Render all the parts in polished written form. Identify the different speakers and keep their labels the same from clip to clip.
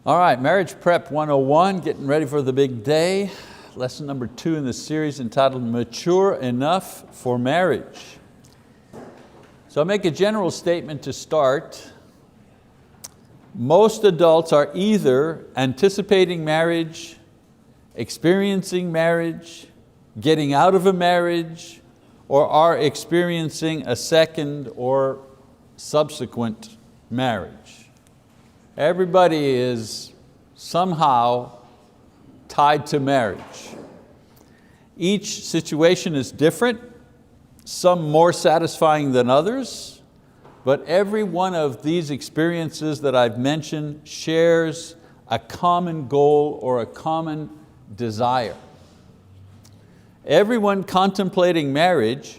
Speaker 1: All right, Marriage Prep 101, getting ready for the big day. Lesson number 2 in the series entitled Mature Enough for Marriage. So I'll make a general statement to start. Most adults are either anticipating marriage, experiencing marriage, getting out of a marriage, or are experiencing a second or subsequent marriage. Everybody is somehow tied to marriage. Each situation is different, some more satisfying than others, but every one of these experiences that I've mentioned shares a common goal or a common desire. Everyone contemplating marriage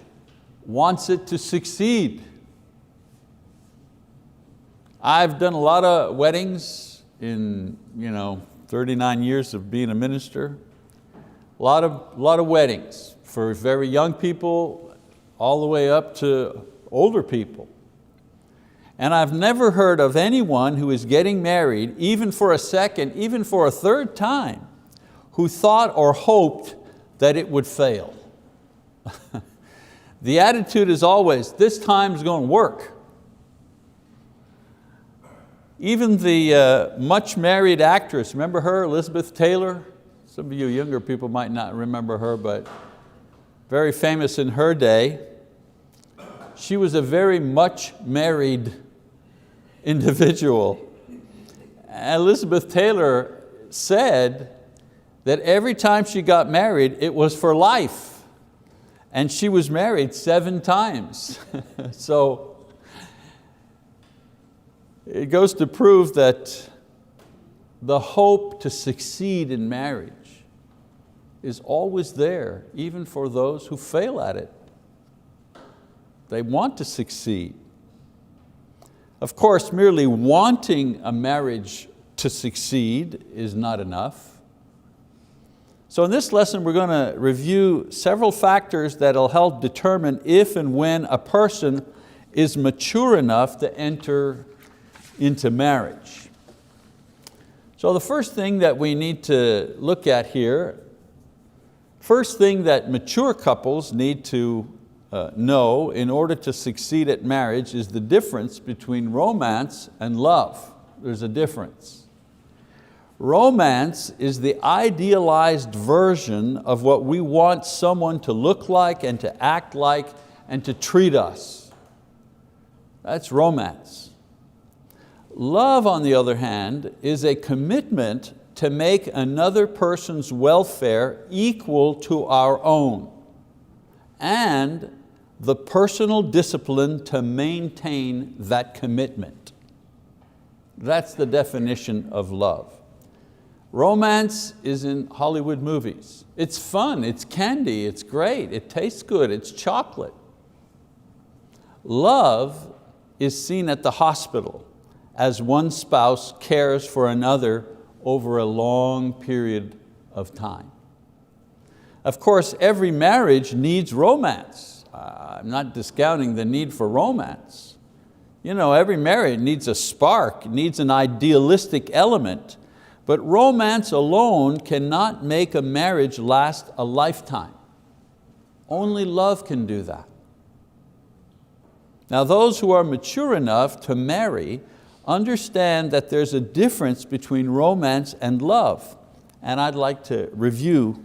Speaker 1: wants it to succeed. I've done a lot of weddings in 39 years of being a minister. A lot of weddings for very young people all the way up to older people. And I've never heard of anyone who is getting married, even for a second, even for a third time, who thought or hoped that it would fail. The attitude is always, this time's going to work. Even the much married actress, remember her, Elizabeth Taylor? Some of you younger people might not remember her, but very famous in her day. She was a very much married individual. Elizabeth Taylor said that every time she got married, it was for life. And she was married 7 times. So it goes to prove that the hope to succeed in marriage is always there, even for those who fail at it. They want to succeed. Of course, merely wanting a marriage to succeed is not enough. So in this lesson, we're going to review several factors that'll help determine if and when a person is mature enough to enter into marriage. So the first thing that we need to look at here, first thing that mature couples need to know in order to succeed at marriage is the difference between romance and love. There's a difference. Romance is the idealized version of what we want someone to look like and to act like and to treat us. That's romance. Love, on the other hand, is a commitment to make another person's welfare equal to our own, and the personal discipline to maintain that commitment. That's the definition of love. Romance is in Hollywood movies. It's fun, it's candy, it's great, it tastes good, it's chocolate. Love is seen at the hospital as one spouse cares for another over a long period of time. Of course, every marriage needs romance. I'm not discounting the need for romance. Every marriage needs a spark, needs an idealistic element, but romance alone cannot make a marriage last a lifetime. Only love can do that. Now, those who are mature enough to marry understand that there's a difference between romance and love. And I'd like to review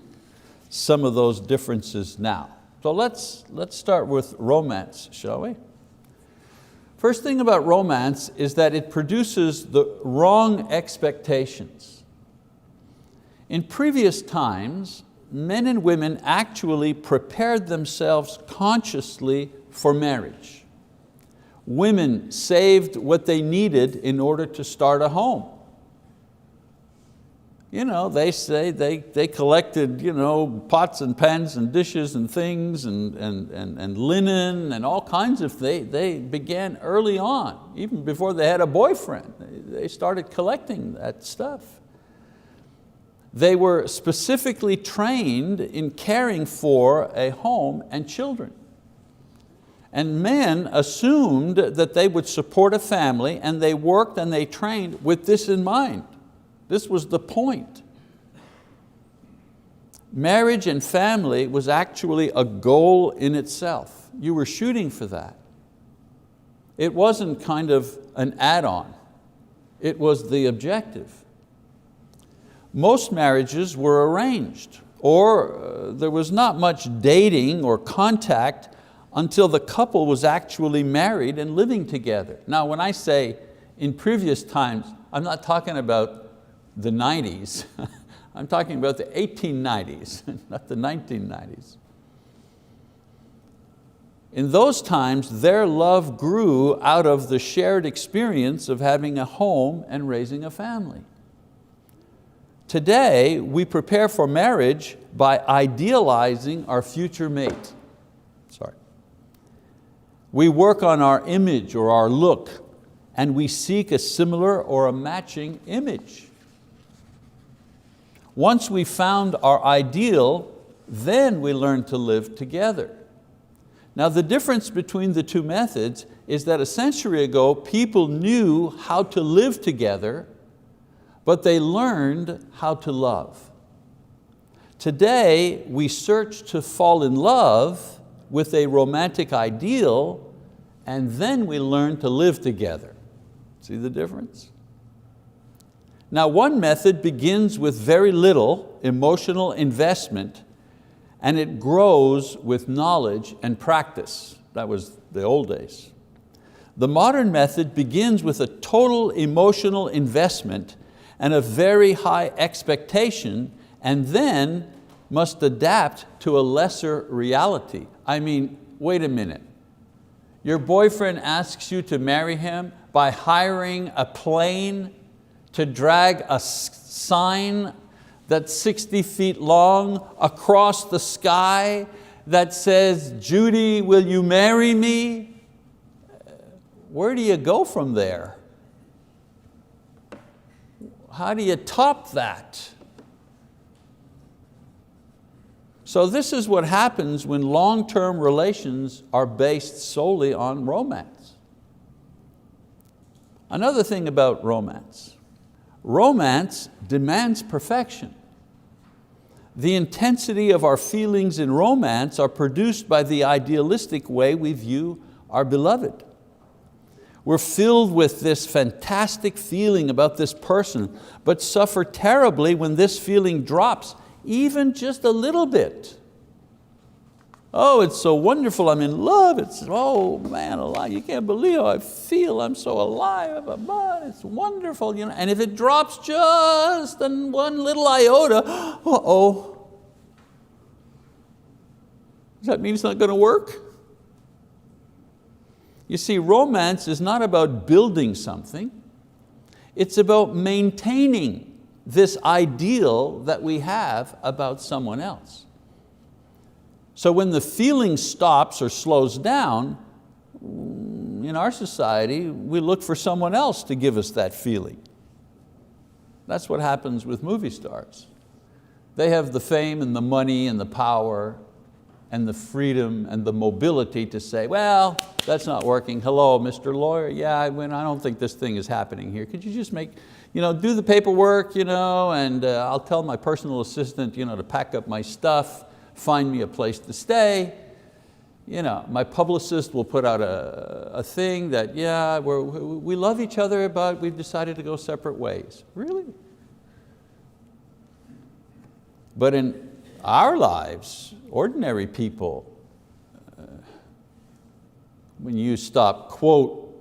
Speaker 1: some of those differences now. So let's start with romance, shall we? First thing about romance is that it produces the wrong expectations. In previous times, men and women actually prepared themselves consciously for marriage. Women saved what they needed in order to start a home. They say they collected pots and pans and dishes and things and linen and all kinds of things. They began early on, even before they had a boyfriend. They started collecting that stuff. They were specifically trained in caring for a home and children. And men assumed that they would support a family, and they worked and they trained with this in mind. This was the point. Marriage and family was actually a goal in itself. You were shooting for that. It wasn't kind of an add-on. It was the objective. Most marriages were arranged, or there was not much dating or contact until the couple was actually married and living together. Now, when I say in previous times, I'm not talking about the 90s. I'm talking about the 1890s, not the 1990s. In those times, their love grew out of the shared experience of having a home and raising a family. Today, we prepare for marriage by idealizing our future mate. We work on our image or our look, and we seek a similar or a matching image. Once we found our ideal, then we learn to live together. Now, the difference between the two methods is that a century ago, people knew how to live together, but they learned how to love. Today, we search to fall in love with a romantic ideal, and then we learn to live together. See the difference? Now, one method begins with very little emotional investment, and it grows with knowledge and practice. That was the old days. The modern method begins with a total emotional investment and a very high expectation, and then must adapt to a lesser reality. I mean, wait a minute. Your boyfriend asks you to marry him by hiring a plane to drag a sign that's 60 feet long across the sky that says, "Judy, will you marry me?" Where do you go from there? How do you top that? So this is what happens when long-term relations are based solely on romance. Another thing about romance. Romance demands perfection. The intensity of our feelings in romance are produced by the idealistic way we view our beloved. We're filled with this fantastic feeling about this person, but suffer terribly when this feeling drops, even just a little bit. Oh, it's so wonderful, I'm in love. It's, oh man, alive. You can't believe how I feel, I'm so alive, it's wonderful. And if it drops just in one little iota, uh-oh. Does that mean it's not going to work? You see, romance is not about building something, it's about maintaining this ideal that we have about someone else. So when the feeling stops or slows down, in our society, we look for someone else to give us that feeling. That's what happens with movie stars. They have the fame and the money and the power and the freedom and the mobility to say, well, that's not working. Hello, Mr. Lawyer. Yeah, I don't think this thing is happening here. Could you just do the paperwork, and I'll tell my personal assistant to pack up my stuff, find me a place to stay. My publicist will put out a thing that, yeah, we love each other, but we've decided to go separate ways. Really? But in our lives, ordinary people, when you stop, quote,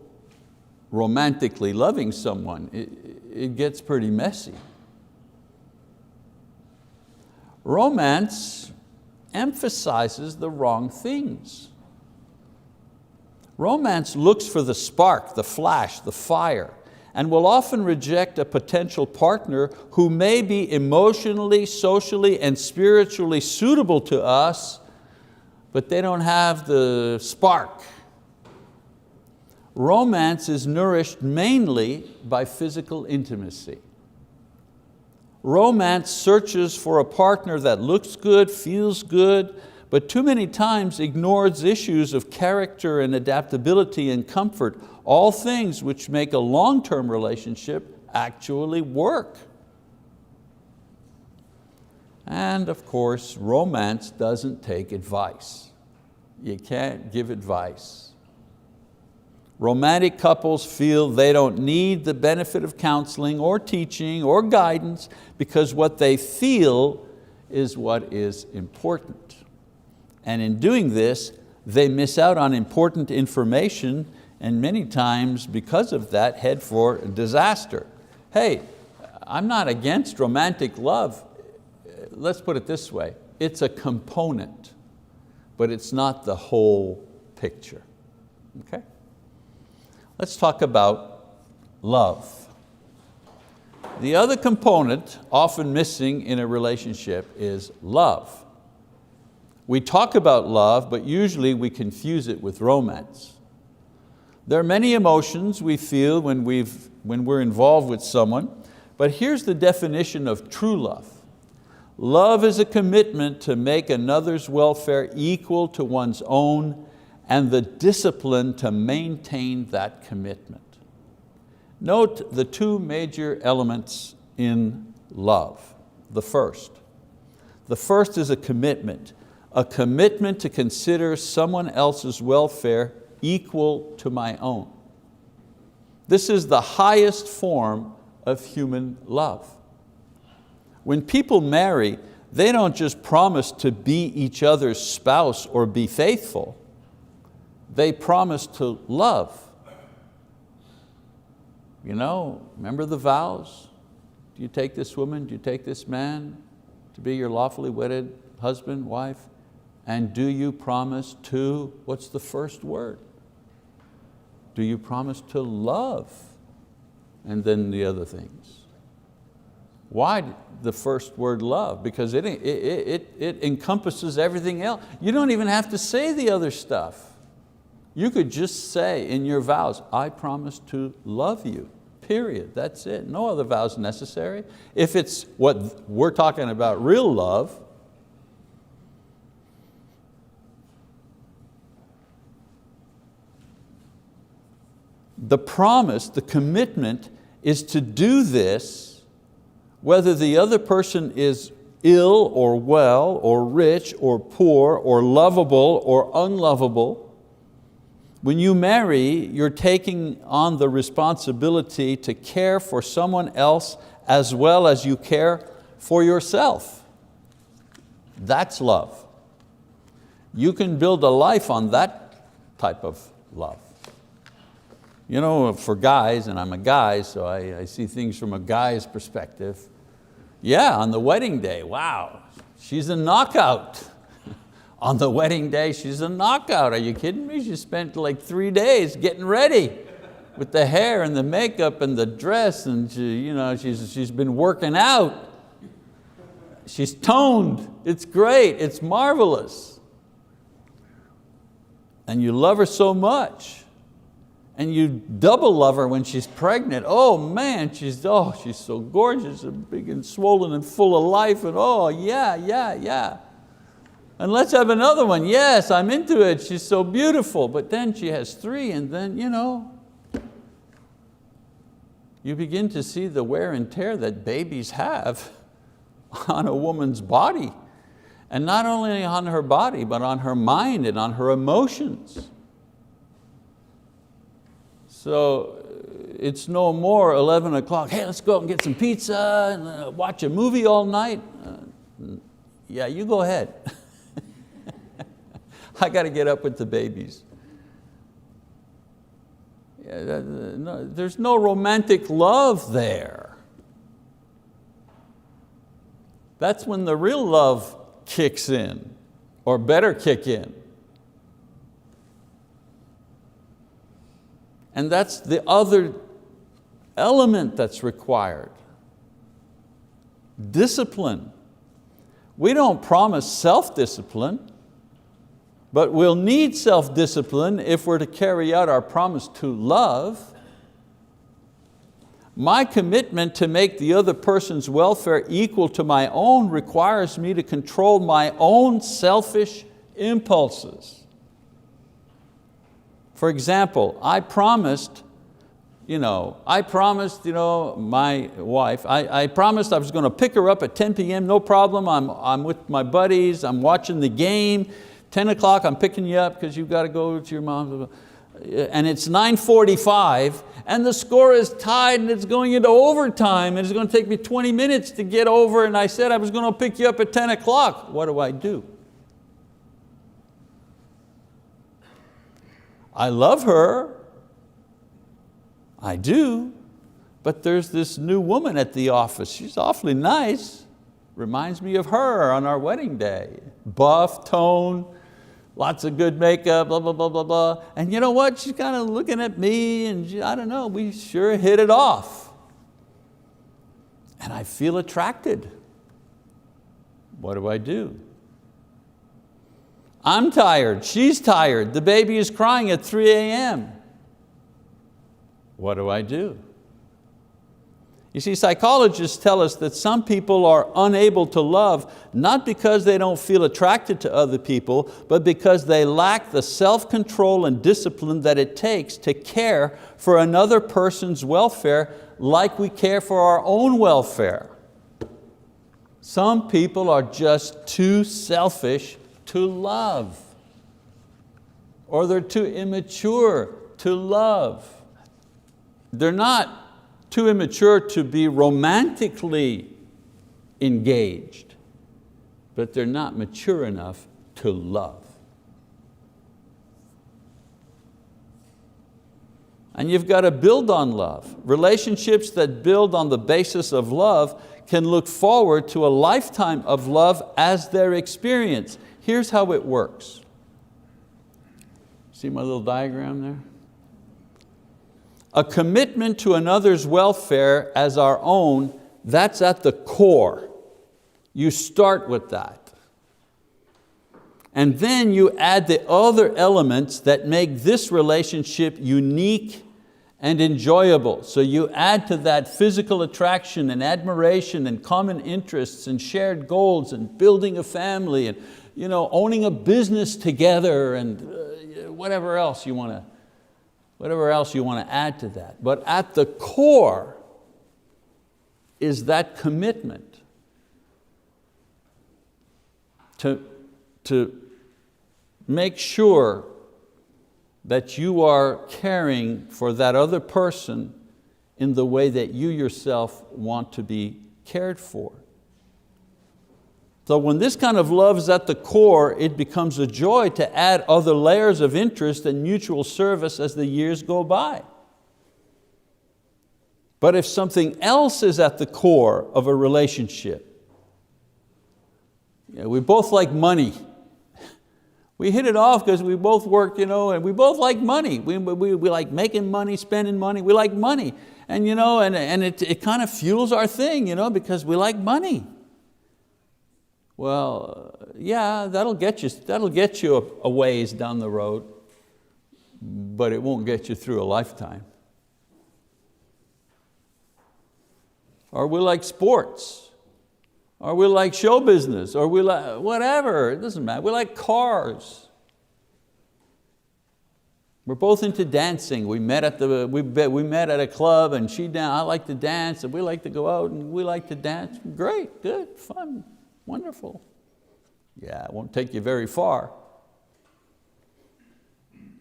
Speaker 1: romantically loving someone, it gets pretty messy. Romance emphasizes the wrong things. Romance looks for the spark, the flash, the fire, and will often reject a potential partner who may be emotionally, socially, and spiritually suitable to us, but they don't have the spark. Romance is nourished mainly by physical intimacy. Romance searches for a partner that looks good, feels good, but too many times ignores issues of character and adaptability and comfort, all things which make a long-term relationship actually work. And of course, romance doesn't take advice. You can't give advice. Romantic couples feel they don't need the benefit of counseling or teaching or guidance because what they feel is what is important. And in doing this, they miss out on important information and many times because of that head for disaster. Hey, I'm not against romantic love. Let's put it this way, it's a component, but it's not the whole picture, okay? Let's talk about love. The other component often missing in a relationship is love. We talk about love, but usually we confuse it with romance. There are many emotions we feel when we're involved with someone, but here's the definition of true love. Love is a commitment to make another's welfare equal to one's own and the discipline to maintain that commitment. Note the two major elements in love. The first is a commitment to consider someone else's welfare equal to my own. This is the highest form of human love. When people marry, they don't just promise to be each other's spouse or be faithful. They promise to love. You know, remember the vows? Do you take this woman, do you take this man to be your lawfully wedded husband, wife? And do you promise to, what's the first word? Do you promise to love? And then the other things. Why the first word love? Because it encompasses everything else. You don't even have to say the other stuff. You could just say in your vows, I promise to love you, period, that's it. No other vows necessary. If it's what we're talking about, real love, the promise, the commitment is to do this whether the other person is ill or well or rich or poor or lovable or unlovable. When you marry, you're taking on the responsibility to care for someone else as well as you care for yourself. That's love. You can build a life on that type of love. You know, for guys, and I'm a guy, so I see things from a guy's perspective. Yeah, on the wedding day, wow, she's a knockout. On the wedding day, she's a knockout. Are you kidding me? She spent like 3 days getting ready with the hair and the makeup and the dress, and she's been working out. She's toned. It's great. It's marvelous. And you love her so much. And you double love her when she's pregnant. Oh man, she's so gorgeous and big and swollen and full of life, and oh yeah. And let's have another one. Yes, I'm into it. She's so beautiful. But then she has 3, and then you begin to see the wear and tear that babies have on a woman's body. And not only on her body, but on her mind and on her emotions. So it's no more 11 o'clock, hey, let's go out and get some pizza and watch a movie all night. Yeah, you go ahead. I got to get up with the babies. There's no romantic love there. That's when the real love kicks in, or better kick in. And that's the other element that's required. Discipline. We don't promise self-discipline, but we'll need self-discipline if we're to carry out our promise to love. My commitment to make the other person's welfare equal to my own requires me to control my own selfish impulses. For example, I promised I promised my wife, I promised I was going to pick her up at 10 p.m., no problem, I'm with my buddies, I'm watching the game, 10 o'clock I'm picking you up because you've got to go to your mom's, and it's 9:45 and the score is tied and it's going into overtime and it's going to take me 20 minutes to get over, and I said I was going to pick you up at 10 o'clock. What do? I love her, I do, but there's this new woman at the office. She's awfully nice. Reminds me of her on our wedding day. Buff, tone, lots of good makeup, blah, blah, blah, blah, blah. And you know what? She's kind of looking at me and I don't know, we sure hit it off. And I feel attracted. What do? I'm tired, she's tired, the baby is crying at 3 a.m. What do? You see, psychologists tell us that some people are unable to love not because they don't feel attracted to other people, but because they lack the self-control and discipline that it takes to care for another person's welfare like we care for our own welfare. Some people are just too selfish to love, or they're too immature to love. They're not too immature to be romantically engaged, but they're not mature enough to love. And you've got to build on love. Relationships that build on the basis of love can look forward to a lifetime of love as their experience. Here's how it works. See my little diagram there? A commitment to another's welfare as our own, that's at the core. You start with that. And then you add the other elements that make this relationship unique and enjoyable. So you add to that physical attraction and admiration and common interests and shared goals and building a family and owning a business together and whatever else you want to add to that. But at the core is that commitment to make sure that you are caring for that other person in the way that you yourself want to be cared for. So when this kind of love is at the core, it becomes a joy to add other layers of interest and mutual service as the years go by. But if something else is at the core of a relationship, we both like money. We hit it off because we both work, and we both like money. We like making money, spending money, we like money. And, it kind of fuels our thing, because we like money. Well, yeah, that'll get you a ways down the road, but it won't get you through a lifetime. Or we like sports, or we like show business, or we like whatever, it doesn't matter. We like cars. We're both into dancing. We met at a club and I like to dance and we like to go out and we like to dance. Great, good, fun. Wonderful. Yeah, it won't take you very far.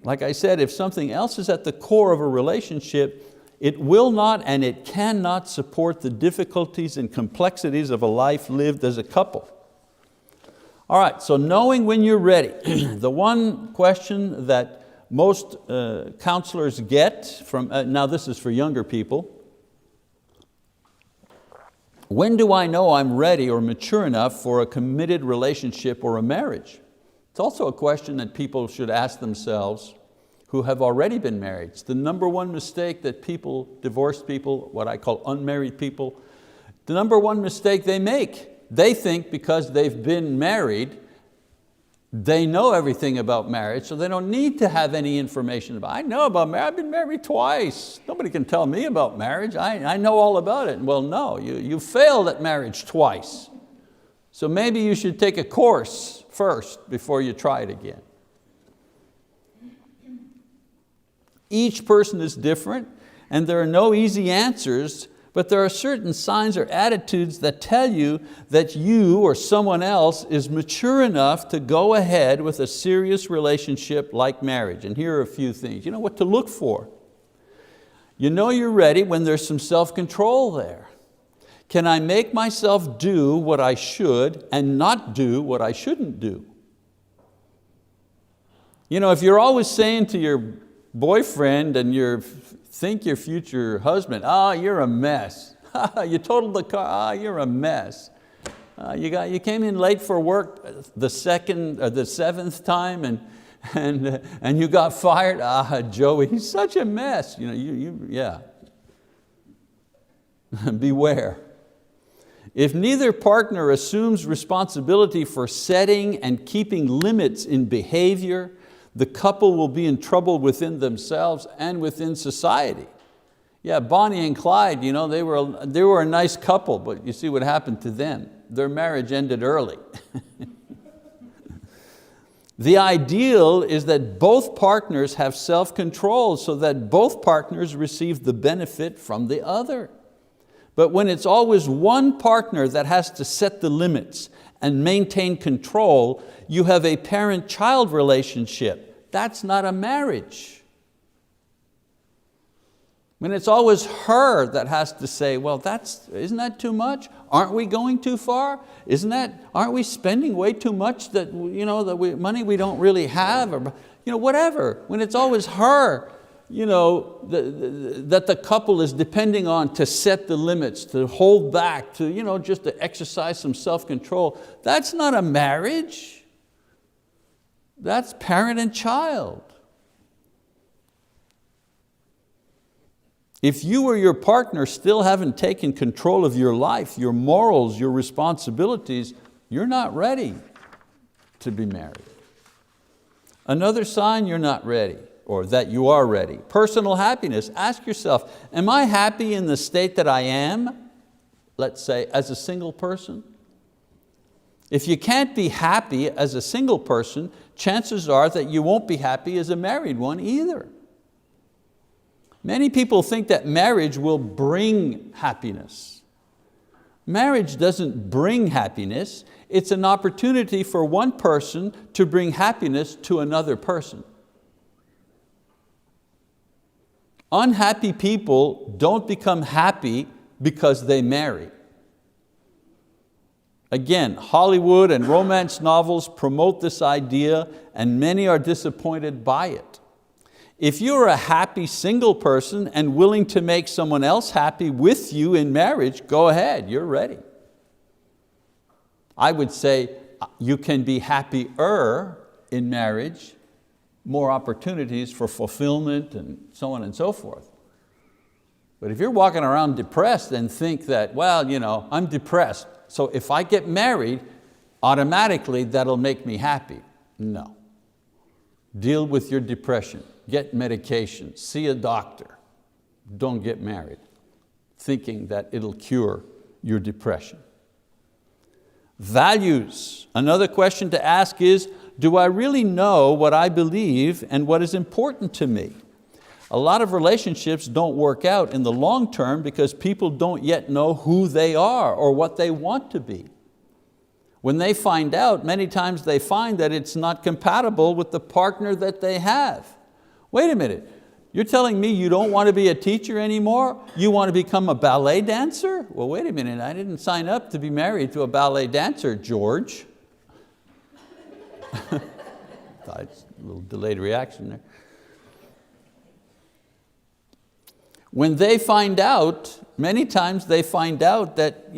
Speaker 1: Like I said, if something else is at the core of a relationship, it will not and it cannot support the difficulties and complexities of a life lived as a couple. All right, so knowing when you're ready. The one question that most counselors get from, now this is for younger people, when do I know I'm ready or mature enough for a committed relationship or a marriage? It's also a question that people should ask themselves who have already been married. It's the number one mistake that divorced people, what I call unmarried people, the number one mistake they make. They think because they've been married, they know everything about marriage, so they don't need to have any information about it. I know about marriage, I've been married twice. Nobody can tell me about marriage, I know all about it. Well, no, you failed at marriage twice. So maybe you should take a course first before you try it again. Each person is different, and there are no easy answers, but there are certain signs or attitudes that tell you that you or someone else is mature enough to go ahead with a serious relationship like marriage. And here are a few things. You know what to look for. You know you're ready when there's some self-control there. Can I make myself do what I should and not do what I shouldn't do? You know, if you're always saying to your boyfriend and think your future husband, you're a mess. You totaled the car, you're a mess. You came in late for work the seventh time and you got fired. Joey, he's such a mess. You know, yeah. Beware. If neither partner assumes responsibility for setting and keeping limits in behavior, the couple will be in trouble within themselves and within society. Yeah, Bonnie and Clyde, you know, they were a nice couple, but you see what happened to them. Their marriage ended early. The ideal is that both partners have self-control so that both partners receive the benefit from the other. But when it's always one partner that has to set the limits and maintain control, you have a parent-child relationship. That's not a marriage. When it's always her that has to say, well, isn't that too much? Aren't we going too far? Aren't we spending way too much money we don't really have? Or whatever. When it's always her that the couple is depending on to set the limits, to hold back, just to exercise some self-control, that's not a marriage. That's parent and child. If you or your partner still haven't taken control of your life, your morals, your responsibilities, you're not ready to be married. Another sign you're not ready, or that you are ready. Personal happiness. Ask yourself, am I happy in the state that I am, let's say, as a single person? If you can't be happy as a single person, chances are that you won't be happy as a married one either. Many people think that marriage will bring happiness. Marriage doesn't bring happiness. It's an opportunity for one person to bring happiness to another person. Unhappy people don't become happy because they marry. Again, Hollywood and romance novels promote this idea, and many are disappointed by it. If you're a happy single person and willing to make someone else happy with you in marriage, go ahead, you're ready. I would say you can be happier in marriage, more opportunities for fulfillment and so on and so forth. But if you're walking around depressed and think that, well, I'm depressed, so if I get married, automatically that'll make me happy. No. Deal with your depression. Get medication, see a doctor. Don't get married thinking that it'll cure your depression. Values. Another question to ask is, do I really know what I believe and what is important to me? A lot of relationships don't work out in the long term because people don't yet know who they are or what they want to be. When they find out, many times they find that it's not compatible with the partner that they have. Wait a minute, you're telling me you don't want to be a teacher anymore? You want to become a ballet dancer? Well, wait a minute, I didn't sign up to be married to a ballet dancer, George. It's a little delayed reaction there. When they find out, many times they find out that,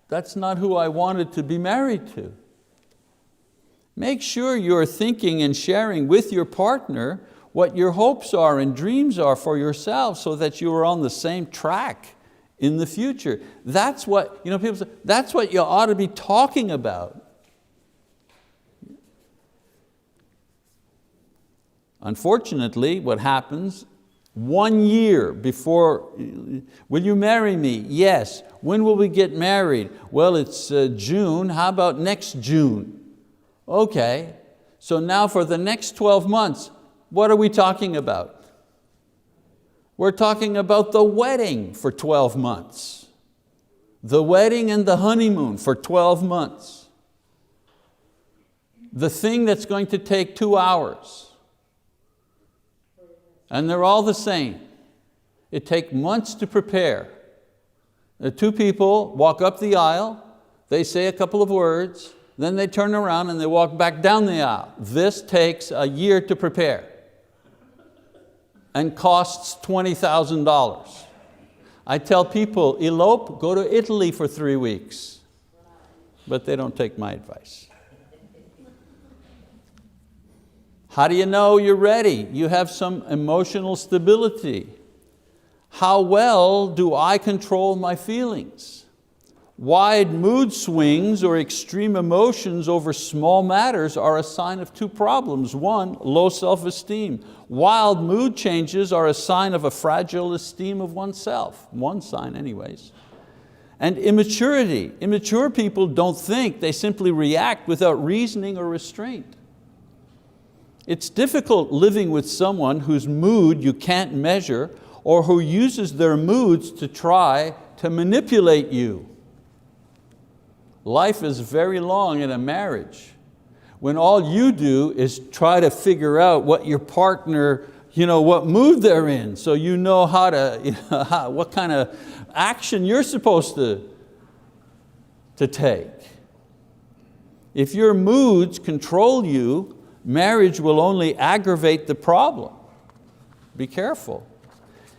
Speaker 1: that's not who I wanted to be married to. Make sure you're thinking and sharing with your partner what your hopes are and dreams are for yourself so that you are on the same track in the future. That's what, people say, that's what you ought to be talking about. Unfortunately, what happens, 1 year before, will you marry me? Yes. When will we get married? Well, it's June. How about next June? Okay. So now for the next 12 months, what are we talking about? We're talking about the wedding for 12 months. The wedding and the honeymoon for 12 months. The thing that's going to take 2 hours. And they're all the same. It takes months to prepare. The two people walk up the aisle, they say a couple of words, then they turn around and they walk back down the aisle. This takes a year to prepare and costs $20,000. I tell people, elope, go to Italy for 3 weeks. But they don't take my advice. How do you know you're ready? You have some emotional stability. How well do I control my feelings? Wide mood swings or extreme emotions over small matters are a sign of two problems. One, low self-esteem. Wild mood changes are a sign of a fragile esteem of oneself. One sign anyways. And immaturity. Immature people don't think, they simply react without reasoning or restraint. It's difficult living with someone whose mood you can't measure or who uses their moods to try to manipulate you. Life is very long in a marriage when all you do is try to figure out what your partner, what mood they're in, so you know how to, what kind of action you're supposed to take. If your moods control you, marriage will only aggravate the problem. Be careful.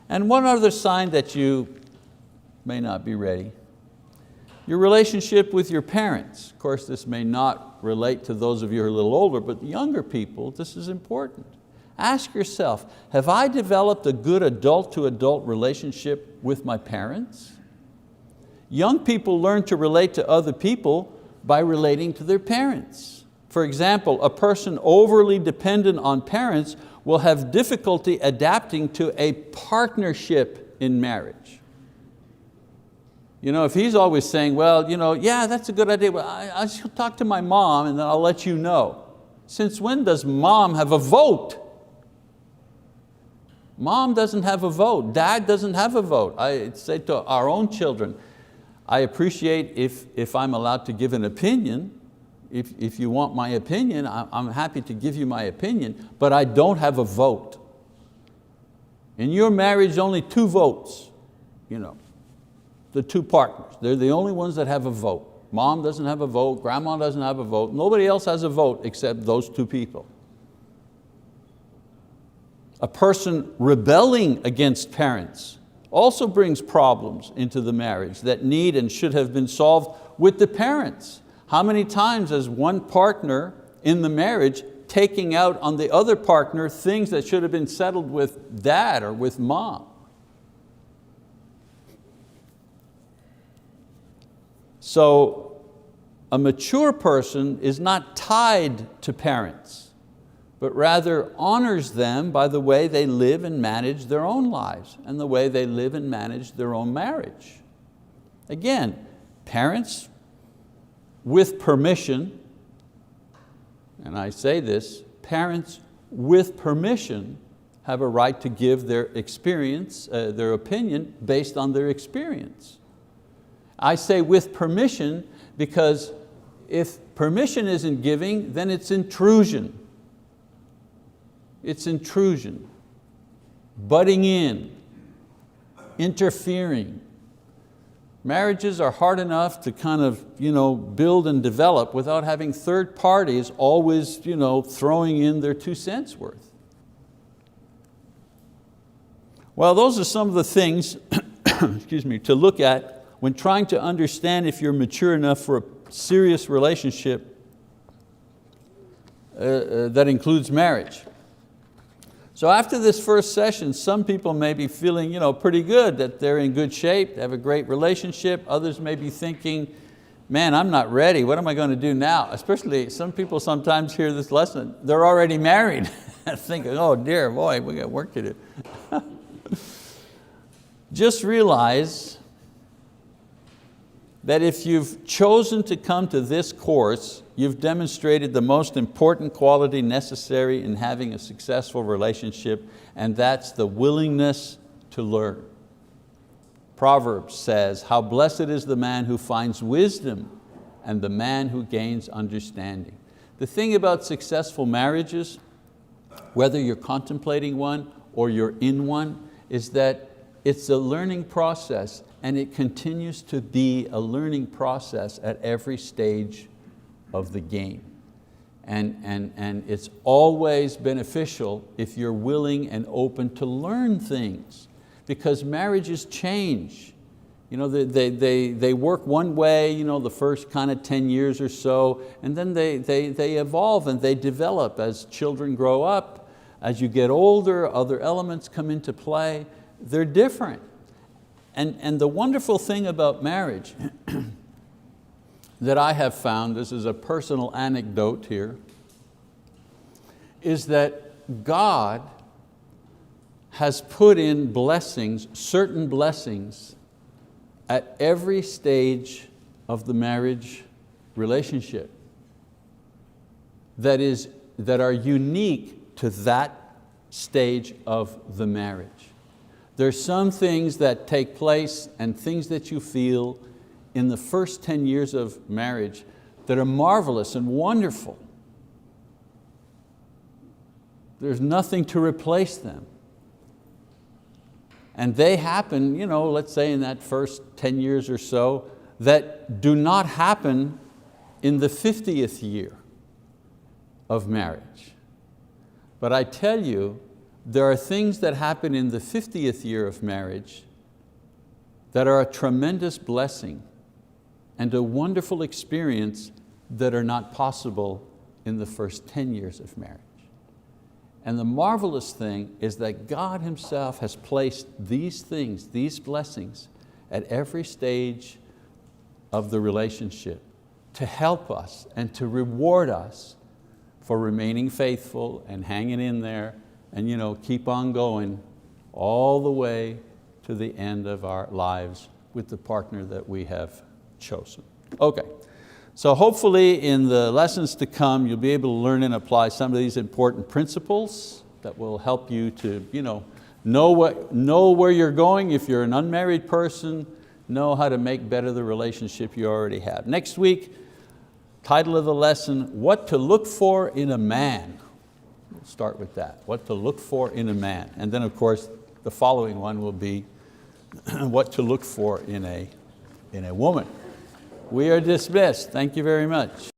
Speaker 1: And one other sign that you may not be ready. Your relationship with your parents. Of course, this may not relate to those of you who are a little older, but younger people, this is important. Ask yourself, have I developed a good adult-to-adult relationship with my parents? Young people learn to relate to other people by relating to their parents. For example, a person overly dependent on parents will have difficulty adapting to a partnership in marriage. If he's always saying, well, yeah, that's a good idea, but I should talk to my mom and then I'll let you know. Since when does mom have a vote? Mom doesn't have a vote. Dad doesn't have a vote. I say to our own children, I appreciate if I'm allowed to give an opinion. If you want my opinion, I'm happy to give you my opinion, but I don't have a vote. In your marriage, only 2 votes, the 2 partners. They're the only ones that have a vote. Mom doesn't have a vote, grandma doesn't have a vote, nobody else has a vote except those 2 people. A person rebelling against parents also brings problems into the marriage that need and should have been solved with the parents. How many times has one partner in the marriage taking out on the other partner things that should have been settled with dad or with mom? So a mature person is not tied to parents, but rather honors them by the way they live and manage their own lives and the way they live and manage their own marriage. Again, parents with permission, and I say this, parents with permission have a right to give their experience, their opinion based on their experience. I say with permission because if permission isn't giving, then it's intrusion. It's intrusion, butting in, interfering. Marriages are hard enough to kind of build and develop without having third parties always throwing in their 2 cents worth. Well, those are some of the things excuse me, to look at when trying to understand if you're mature enough for a serious relationship that includes marriage. So after this first session, some people may be feeling pretty good that they're in good shape, they have a great relationship. Others may be thinking, man, I'm not ready, what am I going to do now? Especially some people sometimes hear this lesson, they're already married. Thinking, oh dear, boy, we got work to do. Just realize that if you've chosen to come to this course, you've demonstrated the most important quality necessary in having a successful relationship, and that's the willingness to learn. Proverbs says, how blessed is the man who finds wisdom and the man who gains understanding. The thing about successful marriages, whether you're contemplating one or you're in one, is that it's a learning process, and it continues to be a learning process at every stage of the game. And it's always beneficial if you're willing and open to learn things, because marriages change. They work one way the first kind of 10 years or so, and then they evolve and they develop as children grow up. As you get older, other elements come into play. They're different. And the wonderful thing about marriage that I have found, this is a personal anecdote here, is that God has put in blessings, certain blessings, at every stage of the marriage relationship that are unique to that stage of the marriage. There's some things that take place and things that you feel in the first 10 years of marriage that are marvelous and wonderful. There's nothing to replace them. And they happen, let's say in that first 10 years or so, that do not happen in the 50th year of marriage. But I tell you, there are things that happen in the 50th year of marriage that are a tremendous blessing and a wonderful experience that are not possible in the first 10 years of marriage. And the marvelous thing is that God Himself has placed these things, these blessings, at every stage of the relationship to help us and to reward us for remaining faithful and hanging in there and keep on going all the way to the end of our lives with the partner that we have chosen. Okay. So hopefully in the lessons to come, you'll be able to learn and apply some of these important principles that will help you to know where you're going. If you're an unmarried person, know how to make better the relationship you already have. Next week, title of the lesson, What to Look For in a Man. We'll start with that, what to look for in a man. And then of course, the following one will be what to look for in a woman. We are dismissed. Thank you very much.